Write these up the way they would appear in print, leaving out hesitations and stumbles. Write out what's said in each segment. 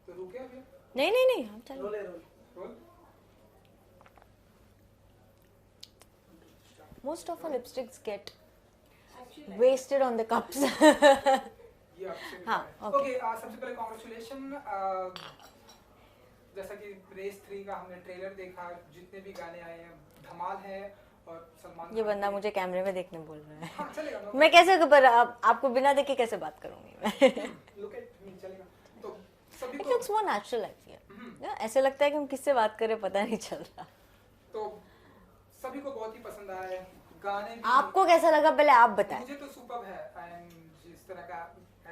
तो रुके अभी? नहीं नहीं नहीं, हम चलो। Role. Most of our lipsticks get wasted on the cups. ये आपसे हाँ, ओके। okay. सबसे पहले कॉन्ग्रेचुलेशन। जैसा कि रेस 3 का हमने ट्रेलर देखा, जितने भी गाने आए हैं धमाल है। और सलमान ये खान बंदा के- मुझे कैमरे में देखने बोल रहा है। हाँ चलेगा, no मैं कैसे पर आपको बिना देखे कैसे बात करूंगी मैं? लुक एट मी, चलेगा। तो सभी It को looks more natural, I feel. ऐसे लगता है कि हम किससे बात कर रहे हैं, पता नहीं चल रहा। तो सभी को बहुत ही पसंद आया है गाने भी। आपको कैसा लगा पहले आप बताएं। मुझे तो सुपर्ब है। एंड जिस तरह का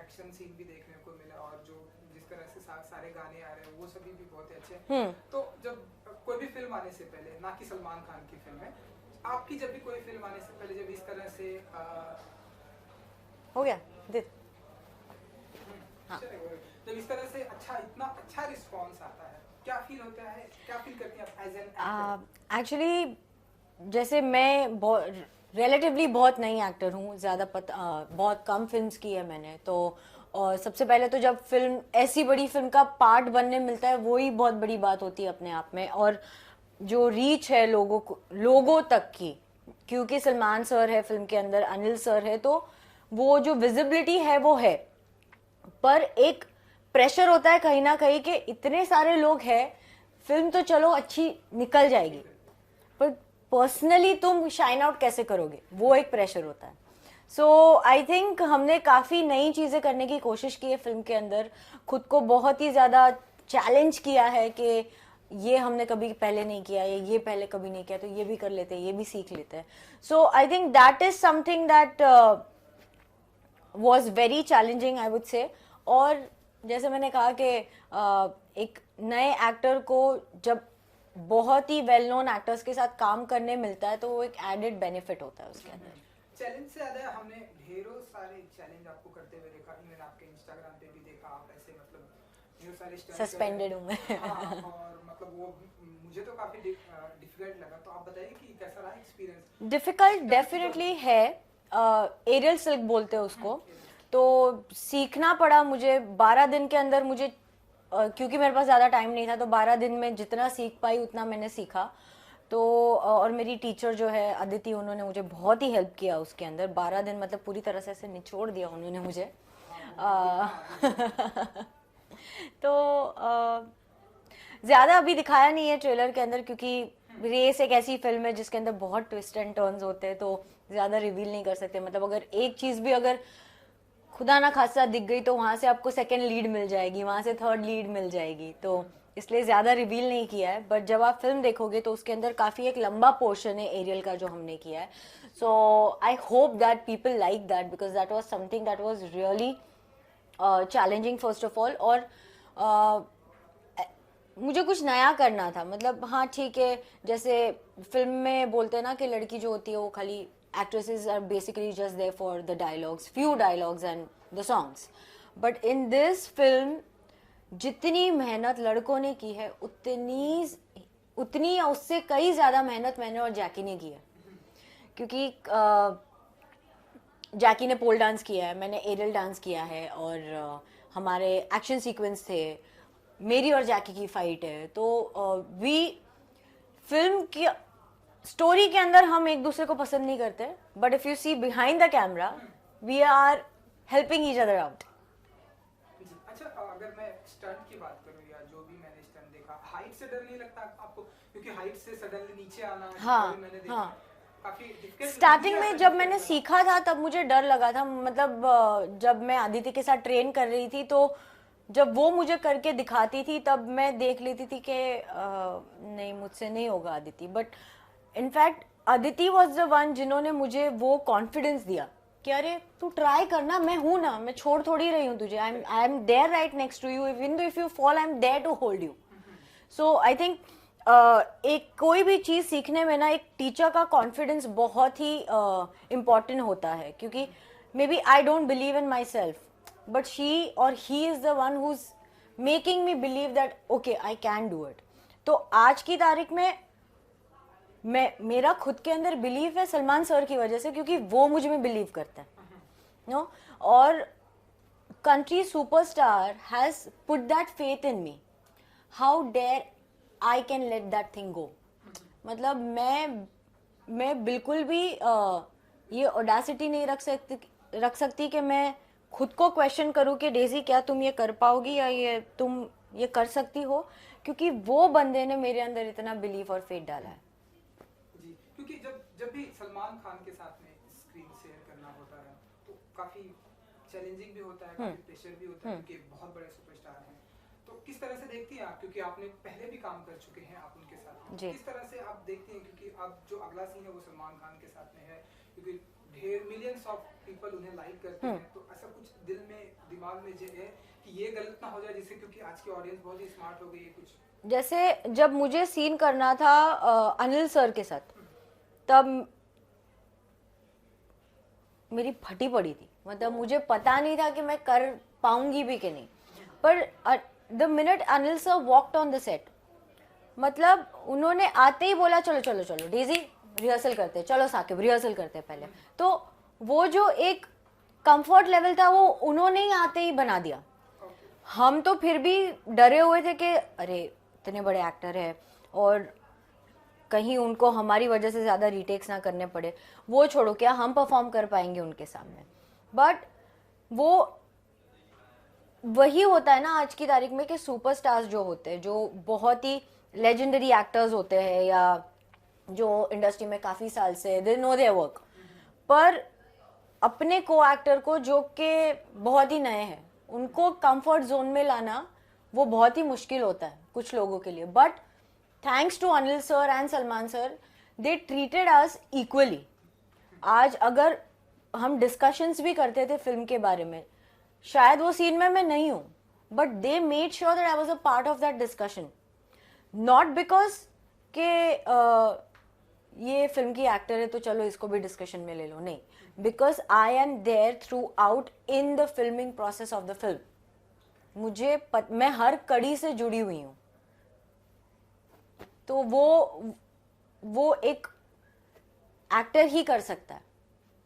एक्शन सीन भी देखने को मिला और जो जिस तरह से सारे गाने आ रहे हैं वो सभी भी बहुत ही अच्छे हैं। तो जब कोई भी फिल्म आने से पहले, ना कि सलमान खान की फिल्म है, आपकी जब भी कोई फिल्म आने से पहले जब इस तरह से हो गया दे। जब इस तरह से इतना अच्छा रिस्पॉन्स आता है, क्या फील होता है, क्या फील करती हैं आप एज एन एक्टर? एक्चुअली जैसे मैं रिलेटिवली बहुत नई एक्टर हूँ, ज़्यादा बहुत कम फिल्म्स की है मैंने तो। और सबसे पहले तो जब फिल्म ऐसी बड़ी फिल्म का पार्ट बनने मिलता है वो ही बहुत बड़ी बात होती है अपने आप में। और जो रीच है लोगों तक की, क्योंकि सलमान सर है फिल्म के अंदर, अनिल सर है, तो वो जो विजिबिलिटी है वो है। पर एक प्रेशर होता है कहीं ना कहीं कि इतने सारे लोग हैं, फिल्म तो चलो अच्छी निकल जाएगी पर पर्सनली तुम शाइन आउट कैसे करोगे, वो एक प्रेशर होता है। सो आई थिंक हमने काफ़ी नई चीज़ें करने की कोशिश की है फिल्म के अंदर, खुद को बहुत ही ज़्यादा चैलेंज किया है कि ये हमने कभी पहले नहीं किया, ये पहले कभी नहीं किया, तो ये भी कर लेते हैं, ये भी सीख लेते हैं। So I think that is something that was very challenging I would say. और जैसे मैंने कहा कि एक नए एक्टर को जब बहुत ही वेल नोन एक्टर्स के साथ काम करने मिलता है तो वो एक एडेड बेनिफिट होता है उसके अंदर। चैलेंज से ज्यादा हमने ढेरों सारे चैलेंज आपको करते हुए देखा, इवन आपके इंस्टाग्राम पे भी देखा, आप ऐसे मतलब ढेर सारे स्टंट सस्पेंडेड हूँ मैं। हाँ, और मतलब वो मुझे तो काफी डिफिकल्ट लगा। तो आप बताइए कि कैसा रहा एक्सपीरियंस? डिफिकल्ट डेफिनेटली है, एरियल सिल्क बोलते हैं उसको, तो सीखना पड़ा मुझे 12 दिन के अंदर। मुझे क्योंकि मेरे पास ज़्यादा टाइम नहीं था तो 12 दिन में जितना सीख पाई उतना मैंने सीखा। तो और मेरी टीचर जो है अदिति, उन्होंने मुझे बहुत ही हेल्प किया उसके अंदर। 12 दिन मतलब पूरी तरह से ऐसे निचोड़ दिया उन्होंने मुझे। तो ज़्यादा अभी दिखाया नहीं है ट्रेलर के अंदर, क्योंकि रेस एक ऐसी फिल्म है जिसके अंदर बहुत ट्विस्ट एंड टर्न्स होते हैं, तो ज़्यादा रिवील नहीं कर सकते। मतलब अगर एक चीज़ भी अगर खुदा ना खासा दिख गई तो वहाँ से आपको सेकंड लीड मिल जाएगी, वहाँ से थर्ड लीड मिल जाएगी, तो इसलिए ज़्यादा रिवील नहीं किया है। बट जब आप फिल्म देखोगे तो उसके अंदर काफ़ी एक लंबा पोर्शन है एरियल का जो हमने किया है। So I hope that people like that, because that was something that was really challenging first of all. और मुझे कुछ नया करना था। मतलब हाँ ठीक है, जैसे फिल्म में बोलते हैं ना कि लड़की जो होती है वो खाली, actresses are basically just there for the dialogues, few dialogues and the songs. But in this film जितनी मेहनत लड़कों ने की है उतनी या उससे कई ज़्यादा मेहनत मैंने और जैकी ने की है। क्योंकि जैकी ने पोल डांस किया है, मैंने एरियल डांस किया है, और हमारे एक्शन सीक्वेंस थे, मेरी और जैकी की फाइट है। तो वी फिल्म की स्टोरी के अंदर हम एक दूसरे को पसंद नहीं करते, but if you see behind the camera we are helping each other out. अच्छा, अगर मैं स्टंट की बात करूं या जो भी मैंने स्टंट देखा, हाइट से डर नहीं लगता आपको? क्योंकि हाइट से सडनली नीचे आना, हाँ, मैंने देखा हाँ। काफी डिफिकल्ट। स्टार्टिंग में जब मैंने सीखा था तब मुझे डर लगा था। मतलब जब मैं आदित्य के साथ ट्रेन कर रही थी तो जब वो मुझे करके दिखाती थी तब मैं देख लेती थी कि नहीं, मुझसे नहीं होगा Aditya. But in fact Aditi was the one जिन्होंने मुझे वो कॉन्फिडेंस दिया कि अरे तू ट्राई करना, मैं हूं ना, मैं छोड़ थोड़ी रही हूँ तुझे, I am there right next to you, even though if you fall I am there to hold you. So I think एक कोई भी चीज़ सीखने में ना एक टीचर का कॉन्फिडेंस बहुत ही इम्पॉर्टेंट होता है। क्योंकि maybe I don't believe in myself, but she और he is the one who is making me believe that okay I can do it. तो आज की तारीख में मेरा खुद के अंदर बिलीव है सलमान सर की वजह से, क्योंकि वो मुझ में बिलीव करते हैं नो। और country superstar has put that faith in me. How dare I can let that thing go? मतलब मैं बिल्कुल भी ये ऑडेसिटी नहीं रख सकती कि मैं खुद को क्वेश्चन करूं कि डेजी क्या तुम ये कर पाओगी या ये तुम ये कर सकती हो, क्योंकि वो बंदे ने मेरे अंदर इतना बिलीफ और फेथ डाला है। जी, क्योंकि जब भी सलमान खान के साथ में स्क्रीन शेयर करना होता है तो काफी चैलेंजिंग भी होता है, काफी प्रेशर भी होता है, क्योंकि बहुत बड़े सुपरस्टार हैं। तो किस तरह से देखती हैं आप, क्योंकि आपने पहले भी काम कर चुके हैं आप उनके साथ, किस तरह से आप देखती हैं, क्योंकि अब जो अगला सीन है वो सलमान खान के साथ में है, क्योंकि ढेर मिलियंस ऑफ पीपल उन्हें लाइक करते हैं, तो ऐसा कुछ दिल में दिमाग में जो है कि ये गलत ना हो जाए, जिससे क्योंकि आज की ऑडियंस बहुत ही स्मार्ट हो गई है कुछ। जैसे जब मुझे सीन करना था अनिल सर के साथ, तब मेरी फटी पड़ी थी, मतलब मुझे पता नहीं था कि मैं कर पाऊंगी भी कि नहीं। पर the minute Anil sir walked on the set, मतलब उन्होंने आते ही बोला चलो चलो चलो डेजी रिहर्सल करते, चलो साकिब रिहर्सल करते पहले, तो वो जो एक कंफर्ट लेवल था वो उन्होंने ही आते ही बना दिया। हम तो फिर भी डरे हुए थे कि अरे इतने बड़े एक्टर है और कहीं उनको हमारी वजह से ज़्यादा रीटेक्स ना करने पड़े, वो छोड़ो क्या हम परफॉर्म कर पाएंगे उनके सामने। बट वो वही होता है ना आज की तारीख में कि सुपरस्टार्स जो होते हैं, जो बहुत ही लेजेंडरी एक्टर्स होते हैं या जो इंडस्ट्री में काफ़ी साल से दे नो देयर वर्क, पर अपने को एक्टर को जो कि बहुत ही नए हैं उनको कंफर्ट जोन में लाना वो बहुत ही मुश्किल होता है कुछ लोगों के लिए। But thanks to Anil sir and Salman sir, they treated us equally. आज अगर हम डिस्कशंस भी करते थे फिल्म के बारे में, शायद वो सीन में मैं नहीं हूं, but they made sure that I was a part of that discussion, not because के ये फिल्म की एक्टर है तो चलो इसको भी डिस्कशन में ले लो, नहीं, because I am there throughout in the filming process of the film. मैं हर कड़ी से जुड़ी हुई हूं, तो वो एक एक्टर ही कर सकता है।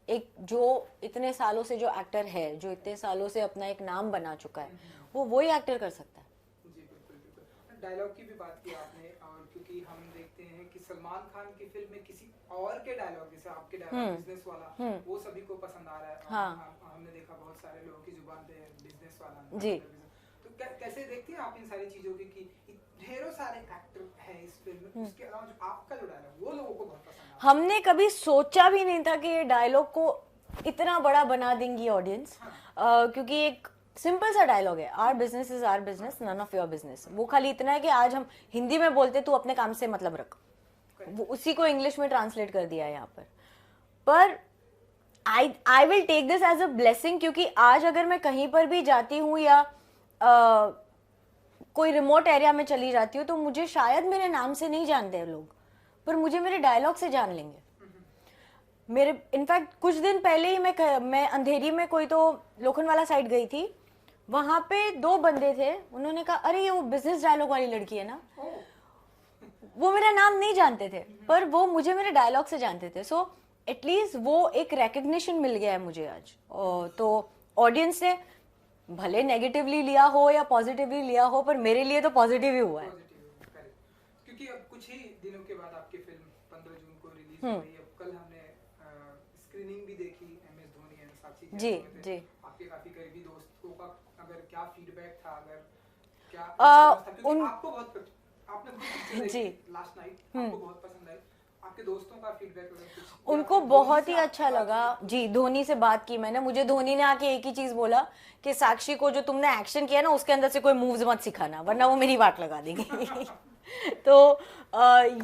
एक जो इतने सालों से जो एक्टर है, जो इतने सालों से अपना एक नाम बना चुका है, वो वही एक्टर कर सकता है। जी बिल्कुल बिल्कुल। डायलॉग की भी बात की आपने, और क्योंकि हम देखते हैं कि सलमान खान की फिल्म में किसी और के डायलॉग, जैसे आपके डायलॉग बिजनेस वाला, वो सभी को पसंद आ रहा है। हाँ। हमने देखा बहुत सारे लोगों की जुबान पे बिजनेस वाला जी। तो कैसे देखती हैं आप इन सारी चीजों की कि ढेरों सारे एक्टर हैं इस फिल्म में, उसके अलावा जो आपका जो डायलॉग वो लोगों को बहुत पसंद आ रहा है। हमने कभी सोचा भी नहीं था कि ये डायलॉग को इतना बड़ा बना देंगी ऑडियंस, क्योंकि एक सिंपल सा डायलॉग है, our business is our business, none of your business. वो खाली इतना है कि आज हम हिंदी में बोलते तू अपने काम से मतलब रख, वो उसी को इंग्लिश में ट्रांसलेट कर दिया है यहाँ पर I will take this as a blessing, क्योंकि आज अगर मैं कहीं पर भी जाती हूँ या कोई रिमोट एरिया में चली जाती हूँ तो मुझे शायद मेरे नाम से नहीं जानते लोग, पर मुझे मेरे डायलॉग से जान लेंगे। मेरे इनफैक्ट कुछ दिन पहले ही मैं अंधेरी में कोई तो लोखंडवाला साइड गई थी, वहां पे दो बंदे थे, उन्होंने कहा अरे ये वो बिजनेस डायलॉग वाली लड़की है ना। वो मेरा नाम नहीं जानते थे पर वो मुझे मेरे डायलॉग से जानते थे। सो एटलीस्ट वो एक रिकग्निशन मिल गया है मुझे आज। तो ऑडियंस ने भले नेगेटिवली लिया हो या पॉजिटिवली लिया हो, पर मेरे लिए तो पॉजिटिव ही हुआ है। क्योंकि अब कुछ ही दिनों के बाद आपकी फिल्म 15 जून को रिलीज हो रही है। कल हमने स्क्रीनिंग भी देखी MS धोनी एंड साक्षी जी जी। आपके काफी करीबी दोस्तों का अगर क्या फीडबैक था, अगर क्या आपको बहुत आपने जी लास्ट नाइट आपको बहुत पसंद आई, आपके दोस्तों का फीडबैक उनको बहुत ही अच्छा लगा। जी, धोनी से बात की मैंने, मुझे धोनी ने आके एक ही चीज बोला कि साक्षी को जो तुमने एक्शन किया ना उसके अंदर से कोई मूव्स मत सिखाना वरना वो मेरी बात लगा देगी। तो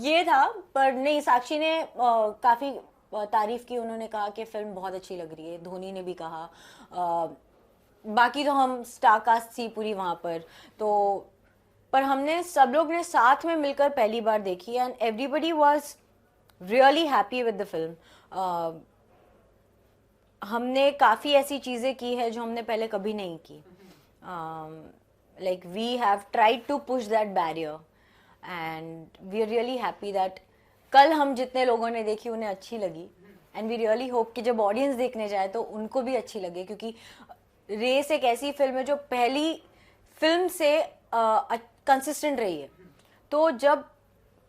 ये था, पर नहीं, साक्षी ने काफी तारीफ की, उन्होंने कहा कि फिल्म बहुत अच्छी लग रही है। धोनी ने भी कहा, बाकी तो हम स्टार कास्ट थी पूरी वहां पर, पर हमने सब लोग ने साथ में मिलकर पहली बार देखी and everybody was really happy with the film. हमने काफ़ी ऐसी चीज़ें की है जो हमने पहले कभी नहीं की। Like we have tried to push that barrier and we are really happy that कल हम जितने लोगों ने देखी उन्हें अच्छी लगी, एंड वी रियली होप कि जब ऑडियंस देखने जाए तो उनको भी अच्छी लगे, क्योंकि रेस एक ऐसी फिल्म है जो पहली फिल्म से कंसिस्टेंट रही है, तो जब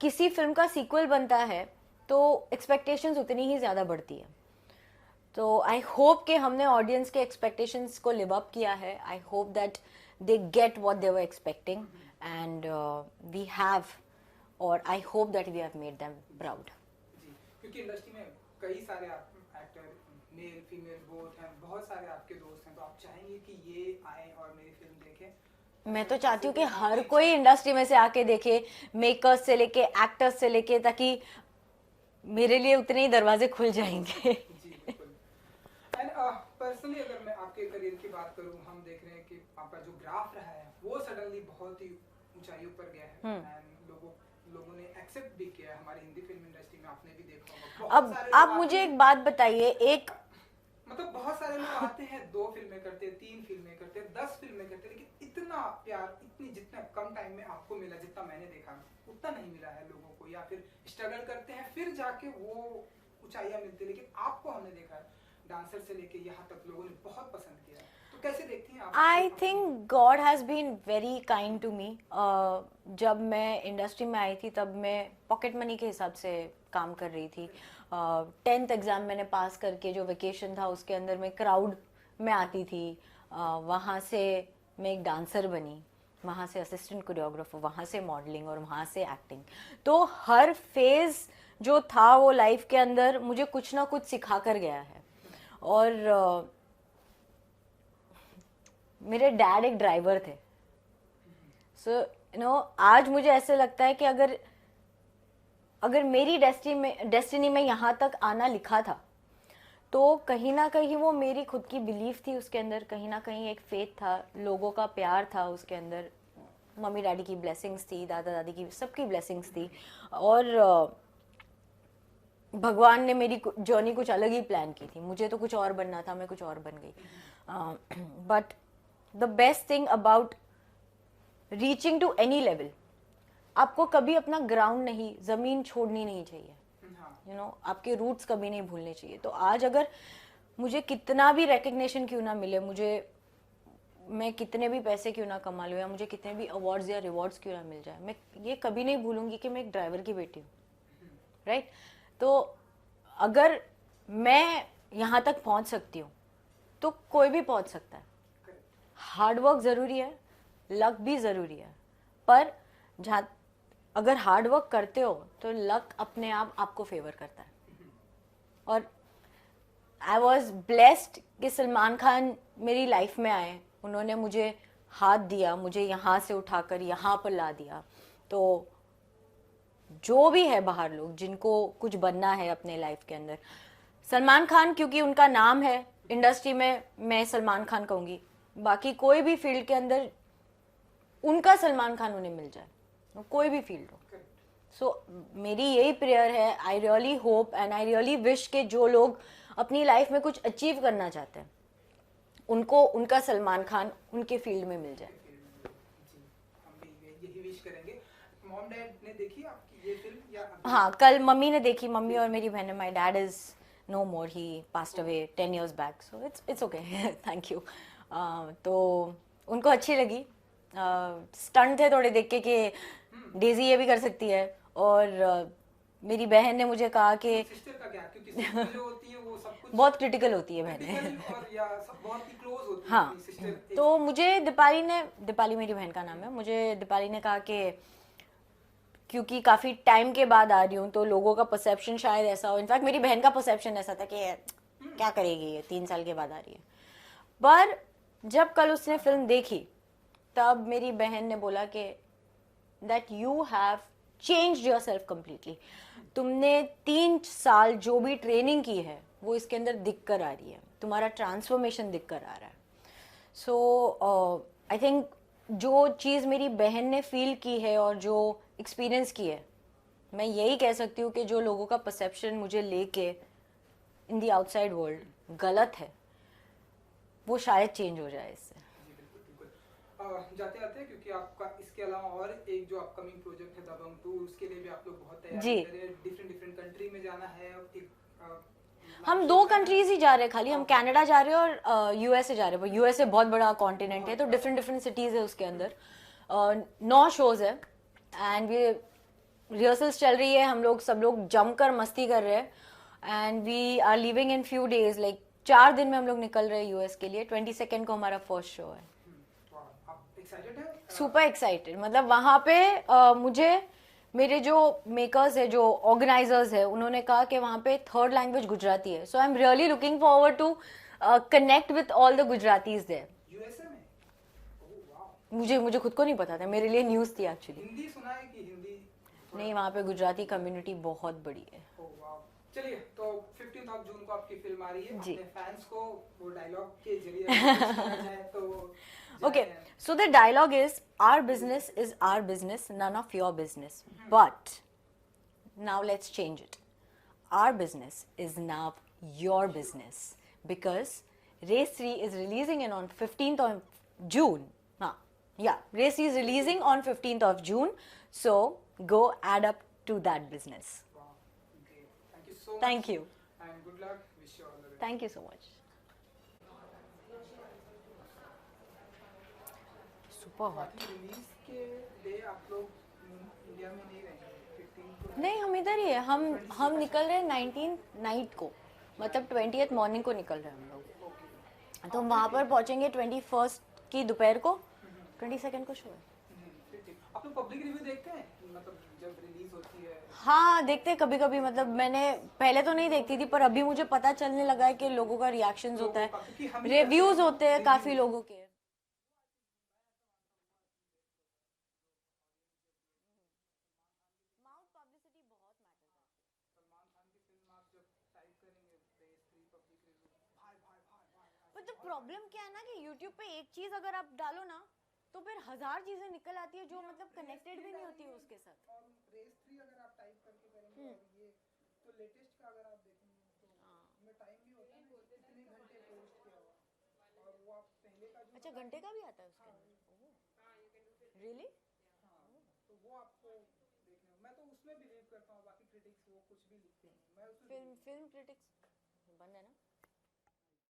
किसी फिल्म का सीक्वल बनता है तो एक्सपेक्टेशंस उतनी ही ज़्यादा बढ़ती है। तो आई होप कि हमने ऑडियंस के एक्सपेक्टेशंस को लिव अप किया है। I hope that they get what they were expecting and we have, और I hope that we have made them proud. जी, क्योंकि इंडस्ट्री में कई सारे एक्टर मेल फीमेल बोथ हैं, बहुत सारे आपके दोस्त हैं, तो आप चाहेंगे कि ये आए और मेरी फिल्म देखें? मैं तो चाहती हूँ कि हर कोई इंडस्ट्री में से आके देखे, मेकर्स से लेके एक्टर्स से लेके, ताकि मेरे लिए उतने ही दरवाजे खुल जाएंगे। जी बिल्कुल। एंड पर्सनली अगर मैं आपके करियर की बात करूं, हम देख रहे हैं कि आपका जो ग्राफ रहा है वो सडनली बहुत ही ऊंचाइयों पर गया है एंड लोगों ने एक्सेप्ट भी किया है। हमारी हिंदी फिल्म इंडस्ट्री में आपने भी देखा होगा, अब आप मुझे एक बात बताइए, एक मतलब बहुत सारे लोग आते हैं, 2 फिल्में करते हैं, 3 फिल्में करते हैं, 10 फिल्में करते हैं, लेकिन इतना प्यार इतनी जितना कम टाइम में आपको मिला, जितना मैंने देखा उतना नहीं मिला है लोगों को, या फिर स्ट्रगल करते हैं फिर जाके वो ऊंचाइयां मिलती है। लेकिन आपको हमने देखा है डांसर से लेके यहाँ तक लोगों ने बहुत पसंद किया, तो कैसे देखती हैं आप? I think God has been very kind to me. जब मैं इंडस्ट्री में आई थी तब मैं पॉकेट मनी के हिसाब से काम कर रही थी। 10th एग्ज़ाम मैंने पास करके जो वेकेशन था उसके अंदर मैं क्राउड में आती थी। वहाँ से मैं एक डांसर बनी, वहाँ से असिस्टेंट कोरियोग्राफर, वहाँ से मॉडलिंग और वहाँ से एक्टिंग। तो हर फेज़ जो था वो लाइफ के अंदर मुझे कुछ ना कुछ सिखा कर गया है। और मेरे डैड एक ड्राइवर थे, सो यू नो आज मुझे ऐसे लगता है कि अगर मेरी डेस्टिनी में यहाँ तक आना लिखा था तो कहीं ना कहीं वो मेरी खुद की बिलीफ थी उसके अंदर, कहीं ना कहीं एक फेथ था, लोगों का प्यार था उसके अंदर, मम्मी डैडी की ब्लेसिंग्स थी, दादा दादी की सबकी ब्लेसिंग्स थी, और भगवान ने मेरी जर्नी कुछ अलग ही प्लान की थी। मुझे तो कुछ और बनना था, मैं कुछ और बन गई। But the best thing about reaching to any level, आपको कभी अपना ग्राउंड नहीं, ज़मीन छोड़नी नहीं चाहिए। यू नो आपके रूट्स कभी नहीं भूलने चाहिए। तो आज अगर मुझे कितना भी रिकग्निशन क्यों ना मिले, मैं कितने भी पैसे क्यों ना कमा लूँ, या मुझे कितने भी अवार्ड्स या रिवॉर्ड्स क्यों ना मिल जाए, मैं ये कभी नहीं भूलूंगी कि मैं एक ड्राइवर की बेटी हूँ, राइट? तो अगर मैं यहाँ तक पहुँच सकती हूँ तो कोई भी पहुँच सकता है। हार्ड वर्क ज़रूरी है, लक भी ज़रूरी है, पर जहाँ अगर हार्ड वर्क करते हो तो लक अपने आप आपको फेवर करता है। और आई वॉज ब्लेस्ड कि सलमान खान मेरी लाइफ में आए, उन्होंने मुझे हाथ दिया, मुझे यहाँ से उठाकर यहाँ पर ला दिया। तो जो भी है बाहर लोग जिनको कुछ बनना है अपने लाइफ के अंदर, सलमान खान क्योंकि उनका नाम है इंडस्ट्री में, मैं सलमान खान कहूँगी, बाकी कोई भी फील्ड के अंदर उनका सलमान खान उन्हें मिल जाए, कोई भी फील्ड हो। सो मेरी यही प्रेयर है, I really hope and I really wish के जो लोग अपनी लाइफ में कुछ अचीव करना चाहते हैं उनको उनका सलमान खान उनके फील्ड में मिल जाए। हम भी यही विश करेंगे। मॉम डैड ने देखी आपकी ये फिल्म या? हाँ, कल मम्मी ने देखी, मम्मी और मेरी बहन ने। My dad is no more, he passed away 10 years back, so it's okay, thank you. तो उनको अच्छी लगी। स्टंट थे थोड़े देख के कि डेजी ये भी कर सकती है, और मेरी बहन ने मुझे कहा कि सिस्टर का क्या, क्योंकि सिस्टर जो होती है वो सब कुछ बहुत क्रिटिकल होती है बहनें, और या सब बहुत ही क्लोज होती है। हाँ, सिस्टर तो मुझे दीपाली मेरी बहन का नाम है, मुझे दीपाली ने कहा कि क्योंकि काफ़ी टाइम के बाद आ रही हूँ तो लोगों का परसेप्शन शायद ऐसा हो, इनफैक्ट मेरी बहन का परसेप्शन ऐसा था कि क्या करेगी ये, 3 साल के बाद आ रही है। पर जब कल उसने फिल्म देखी तब मेरी बहन ने बोला कि that you have changed yourself completely, तुमने 3 साल जो भी ट्रेनिंग की है वो इसके अंदर दिख कर आ रही है, तुम्हारा ट्रांसफॉर्मेशन दिख कर आ रहा है। सो आई थिंक जो चीज़ मेरी बहन ने फील की है और जो एक्सपीरियंस की है, मैं यही कह सकती हूँ कि जो लोगों का परसेप्शन मुझे लेके इन दी आउटसाइड वर्ल्ड गलत है वो शायद चेंज हो जाए इससे। जाते आते हैं, क्योंकि आपका इसके अलावा और एक जो अपकमिंग प्रोजेक्ट है दबंग 2, उसके लिए भी आप लोग बहुत तैयारी जी कर रहे हैं, डिफरेंट कंट्री में जाना है, एक हम 2 कंट्रीज ही जा रहे हैं खाली, हम कनाडा जा रहे हैं और यूएसए जा रहे हैं। यूएसए बहुत बड़ा कॉन्टिनेंट है, तो डिफरेंट डिफरेंट सिटीज है उसके अंदर। 9 शोज है एंड वी रिहर्सल्स चल रही है, हम लोग सब लोग जमकर मस्ती कर रहे हैं and we are living in few days, like 4 दिन में हम लोग निकल रहे हैं यूएस के लिए। 22 को हमारा फर्स्ट शो है। सुपर एक्साइटेड, मतलब वहाँ पे मुझे मेरे जो मेकर्स है, जो ऑर्गेनाइजर्स है, उन्होंने कहा कि वहाँ पे 3rd लैंग्वेज गुजराती है। So I am really looking forward to connect with all the Gujaratis there. USA में? Oh wow. मुझे खुद को नहीं पता था, मेरे लिए न्यूज़ थी एक्चुअली। हिंदी सुना है कि हिंदी? नहीं, वहाँ पे गुजराती कम्युनिटी बहुत बड़ी है। Oh wow. चलिए, तो 15 जून को आपकी फिल्म आ रही है। जी। अपने फैंस को वो डायलॉग के जरिए सुनाना जाए तो Okay, so the dialogue is, our business is our business, none of your business. But now let's change it. Our business is now your business, because Race 3 is releasing on 15th of June. Race 3 is releasing on 15th of June. So go add up to that business. Wow. Okay. Thank you so much. Thank you. And good luck. Wish you all the best. Thank you so much. Super hot. बाकी release के day आप लोग India में नहीं रहेंगे? 15 को नहीं, हम इधर ही है। हम निकल रहे हैं 19 नाइट को, मतलब 20th मॉर्निंग को निकल रहे हैं हम लोग। तो वहाँ पर पहुँचेंगे 21 की दोपहर को, 22 को शो है। ठीक। आप लोग पब्लिक रिव्यू देखते हैं, मतलब जब रिलीज होती है? हाँ, देखते हैं कभी कभी। मतलब मैंने पहले तो नहीं देखती थी, पर अभी मुझे पता चलने लगा है कि लोगों का रिएक्शंस होता है, रिव्यूज होते हैं काफी लोगों के। तो प्रॉब्लम क्या है ना कि YouTube पे एक चीज अगर आप डालो ना, तो फिर 1000 चीजें निकल आती है जो मतलब कनेक्टेड भी नहीं होती है उसके साथ। और रेस 3 अगर आप टाइप करके करेंगे और ये तो लेटेस्ट का अगर आप देखेंगे तो में टाइम भी होता है, कितने घंटे पोस्ट किया हुआ, और वो आप पहले का जो अच्छा, घंटे का भी आता है उसके अंदर? रियली? तो वो आपको देखने मैं तो उसमें बिलीव करता हूँ। बाकी क्रिटिक्स वो कुछ भी लिखते हैं, मैं उसमें फिल्म क्रिटिक्स बंद है ना?